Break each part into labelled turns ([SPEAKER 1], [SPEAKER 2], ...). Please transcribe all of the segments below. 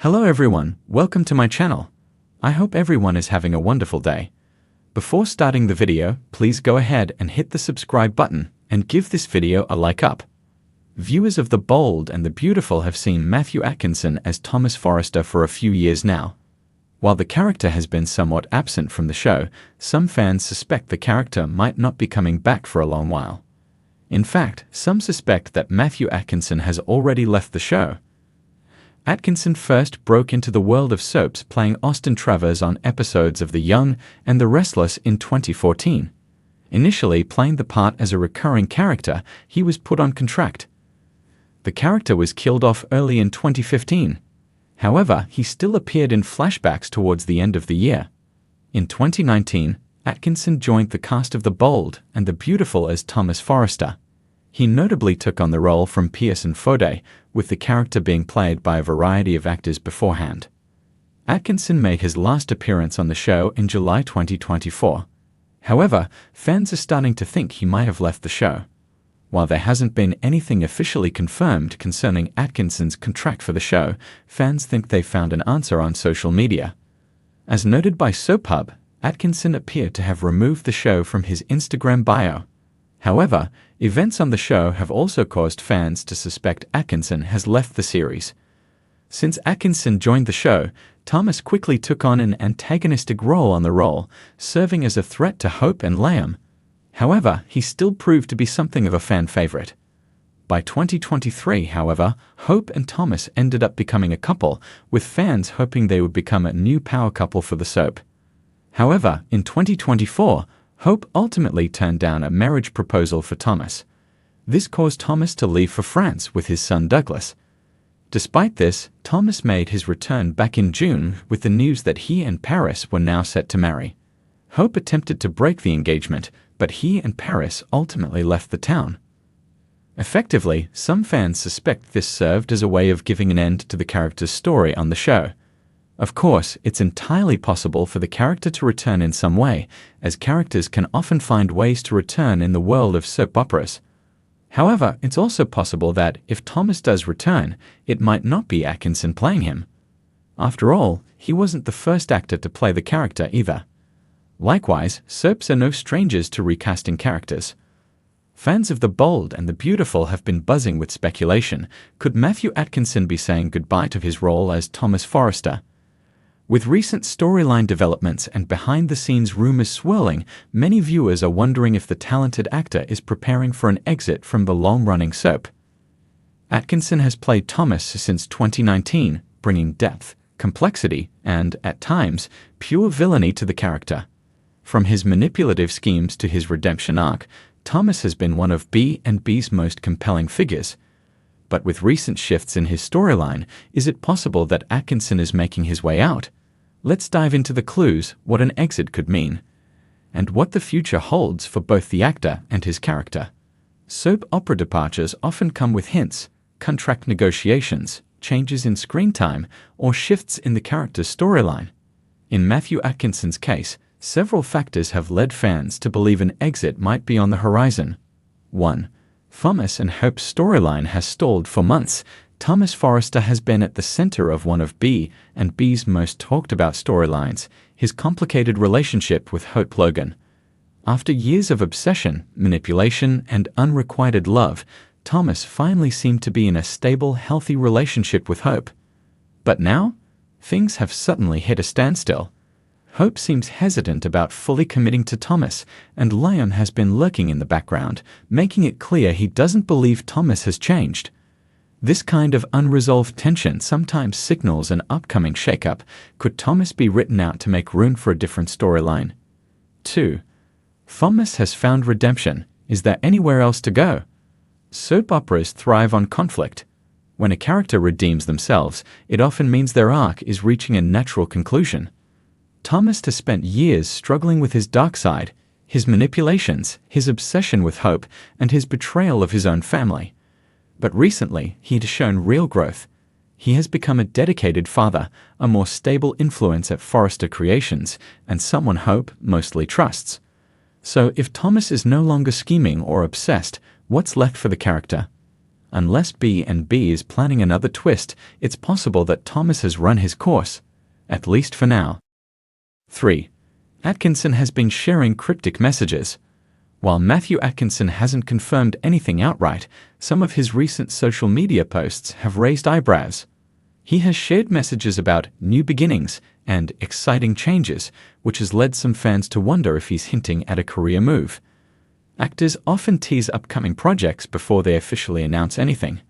[SPEAKER 1] Hello everyone, welcome to my channel. I hope everyone is having a wonderful day. Before starting the video, please go ahead and hit the subscribe button and give this video a like up. Viewers of The Bold and the Beautiful have seen Matthew Atkinson as Thomas Forrester for a few years now. While the character has been somewhat absent from the show, some fans suspect the character might not be coming back for a long while. In fact, some suspect that Matthew Atkinson has already left the show. Atkinson first broke into the world of soaps playing Austin Travers on episodes of The Young and the Restless in 2014. Initially playing the part as a recurring character, he was put on contract. The character was killed off early in 2015. However, he still appeared in flashbacks towards the end of the year. In 2019, Atkinson joined the cast of The Bold and the Beautiful as Thomas Forrester. He notably took on the role from Pearson Fode, with the character being played by a variety of actors beforehand. Atkinson made his last appearance on the show in July 2024. However, fans are starting to think he might have left the show. While there hasn't been anything officially confirmed concerning Atkinson's contract for the show, fans think they found an answer on social media. As noted by SoapHub, Atkinson appeared to have removed the show from his Instagram bio. However, events on the show have also caused fans to suspect Atkinson has left the series. Since Atkinson joined the show, Thomas quickly took on an antagonistic role on the role, serving as a threat to Hope and Liam. However, he still proved to be something of a fan favorite. By 2023, however, Hope and Thomas ended up becoming a couple, with fans hoping they would become a new power couple for the soap. However, in 2024, Hope ultimately turned down a marriage proposal for Thomas. This caused Thomas to leave for France with his son Douglas. Despite this, Thomas made his return back in June with the news that he and Paris were now set to marry. Hope attempted to break the engagement, but he and Paris ultimately left the town. Effectively, some fans suspect this served as a way of giving an end to the character's story on the show. Of course, it's entirely possible for the character to return in some way, as characters can often find ways to return in the world of soap operas. However, it's also possible that, if Thomas does return, it might not be Atkinson playing him. After all, he wasn't the first actor to play the character either. Likewise, soaps are no strangers to recasting characters. Fans of The Bold and the Beautiful have been buzzing with speculation. Could Matthew Atkinson be saying goodbye to his role as Thomas Forrester? With recent storyline developments and behind-the-scenes rumors swirling, many viewers are wondering if the talented actor is preparing for an exit from the long-running soap. Atkinson has played Thomas since 2019, bringing depth, complexity, and, at times, pure villainy to the character. From his manipulative schemes to his redemption arc, Thomas has been one of B&B's most compelling figures. But with recent shifts in his storyline, is it possible that Atkinson is making his way out? Let's dive into the clues, what an exit could mean, and what the future holds for both the actor and his character. Soap opera departures often come with hints, contract negotiations, changes in screen time, or shifts in the character's storyline. In Matthew Atkinson's case, several factors have led fans to believe an exit might be on the horizon. 1. Thomas and Hope's storyline has stalled for months. Thomas Forrester has been at the center of one of B&B's most talked-about storylines, his complicated relationship with Hope Logan. After years of obsession, manipulation, and unrequited love, Thomas finally seemed to be in a stable, healthy relationship with Hope. But now, things have suddenly hit a standstill. Hope seems hesitant about fully committing to Thomas, and Liam has been lurking in the background, making it clear he doesn't believe Thomas has changed. This kind of unresolved tension sometimes signals an upcoming shakeup. Could Thomas be written out to make room for a different storyline? 2. Thomas has found redemption. Is there anywhere else to go? Soap operas thrive on conflict. When a character redeems themselves, it often means their arc is reaching a natural conclusion. Thomas has spent years struggling with his dark side, his manipulations, his obsession with Hope, and his betrayal of his own family. But recently, he has shown real growth. He has become a dedicated father, a more stable influence at Forrester Creations, and someone Hope mostly trusts. So if Thomas is no longer scheming or obsessed, what's left for the character? Unless B&B is planning another twist, it's possible that Thomas has run his course, at least for now. 3. Atkinson has been sharing cryptic messages. While Matthew Atkinson hasn't confirmed anything outright, some of his recent social media posts have raised eyebrows. He has shared messages about new beginnings and exciting changes, which has led some fans to wonder if he's hinting at a career move. Actors often tease upcoming projects before they officially announce anything.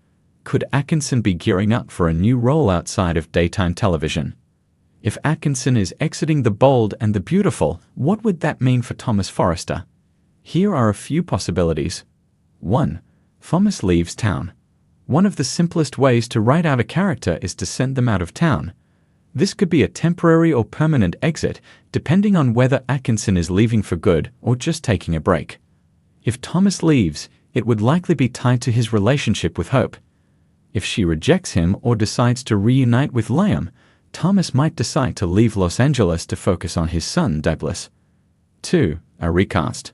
[SPEAKER 1] Could Atkinson be gearing up for a new role outside of daytime television? If Atkinson is exiting The Bold and the Beautiful, what would that mean for Thomas Forrester? Here are a few possibilities. 1. Thomas leaves town. One of the simplest ways to write out a character is to send them out of town. This could be a temporary or permanent exit, depending on whether Atkinson is leaving for good or just taking a break. If Thomas leaves, it would likely be tied to his relationship with Hope. If she rejects him or decides to reunite with Liam, Thomas might decide to leave Los Angeles to focus on his son, Douglas. 2. A recast.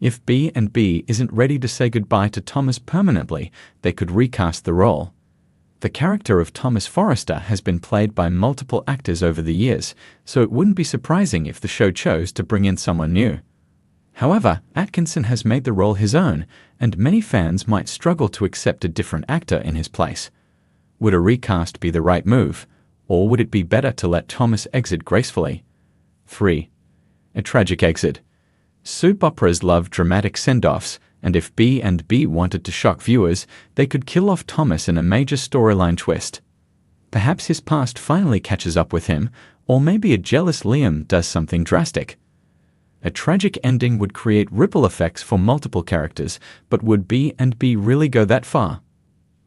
[SPEAKER 1] If B&B isn't ready to say goodbye to Thomas permanently, they could recast the role. The character of Thomas Forrester has been played by multiple actors over the years, so it wouldn't be surprising if the show chose to bring in someone new. However, Atkinson has made the role his own, and many fans might struggle to accept a different actor in his place. Would a recast be the right move, or would it be better to let Thomas exit gracefully? 3. A tragic exit. Soap operas love dramatic send-offs, and if B&B wanted to shock viewers, they could kill off Thomas in a major storyline twist. Perhaps his past finally catches up with him, or maybe a jealous Liam does something drastic. A tragic ending would create ripple effects for multiple characters, but would B&B really go that far?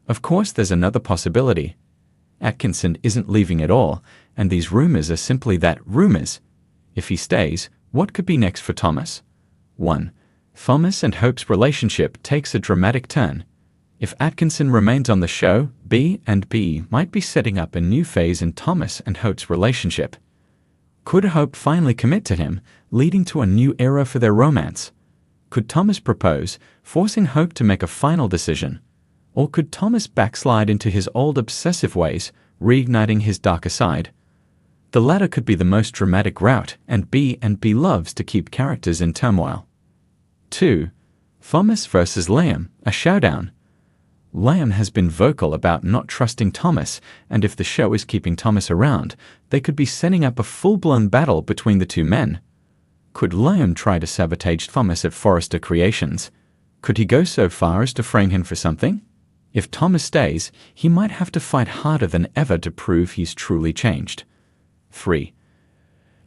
[SPEAKER 1] Of course, there's another possibility. Atkinson isn't leaving at all, and these rumors are simply that, rumors. If he stays, what could be next for Thomas? 1. Thomas and Hope's relationship takes a dramatic turn. If Atkinson remains on the show, B&B might be setting up a new phase in Thomas and Hope's relationship. Could Hope finally commit to him, leading to a new era for their romance? Could Thomas propose, forcing Hope to make a final decision? Or could Thomas backslide into his old obsessive ways, reigniting his darker side? The latter could be the most dramatic route, and B&B loves to keep characters in turmoil. 2. Thomas versus Liam, a showdown. Liam has been vocal about not trusting Thomas, and if the show is keeping Thomas around, they could be setting up a full-blown battle between the two men. Could Liam try to sabotage Thomas at Forrester Creations? Could he go so far as to frame him for something? If Thomas stays, he might have to fight harder than ever to prove he's truly changed. 3.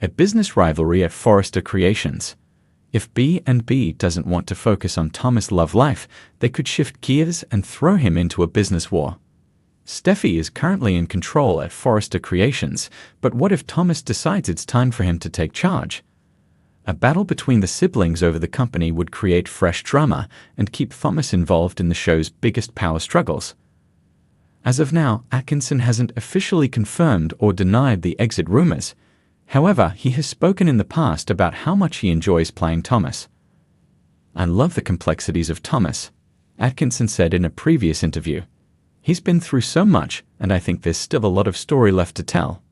[SPEAKER 1] A business rivalry at Forrester Creations. If B&B doesn't want to focus on Thomas' love life, they could shift gears and throw him into a business war. Steffi is currently in control at Forrester Creations, but what if Thomas decides it's time for him to take charge? A battle between the siblings over the company would create fresh drama and keep Thomas involved in the show's biggest power struggles. As of now, Atkinson hasn't officially confirmed or denied the exit rumors. However, he has spoken in the past about how much he enjoys playing Thomas. "I love the complexities of Thomas," Atkinson said in a previous interview. "He's been through so much, and I think there's still a lot of story left to tell."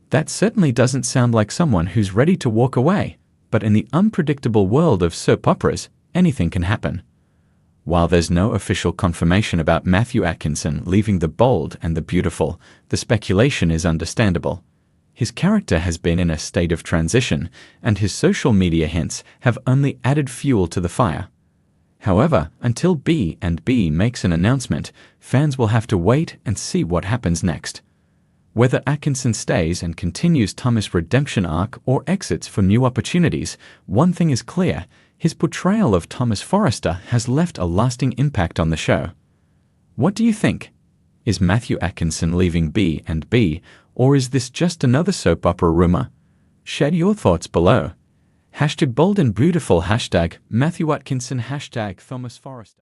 [SPEAKER 1] That certainly doesn't sound like someone who's ready to walk away, but in the unpredictable world of soap operas, anything can happen. While there's no official confirmation about Matthew Atkinson leaving The Bold and the Beautiful, the speculation is understandable. His character has been in a state of transition, and his social media hints have only added fuel to the fire. However, until B&B makes an announcement, fans will have to wait and see what happens next. Whether Atkinson stays and continues Thomas' redemption arc or exits for new opportunities, one thing is clear: his portrayal of Thomas Forrester has left a lasting impact on the show. What do you think? Is Matthew Atkinson leaving B&B, or is this just another soap opera rumor? Share your thoughts below. #BoldandBeautiful, #Matthew Atkinson, #Thomas Forrester.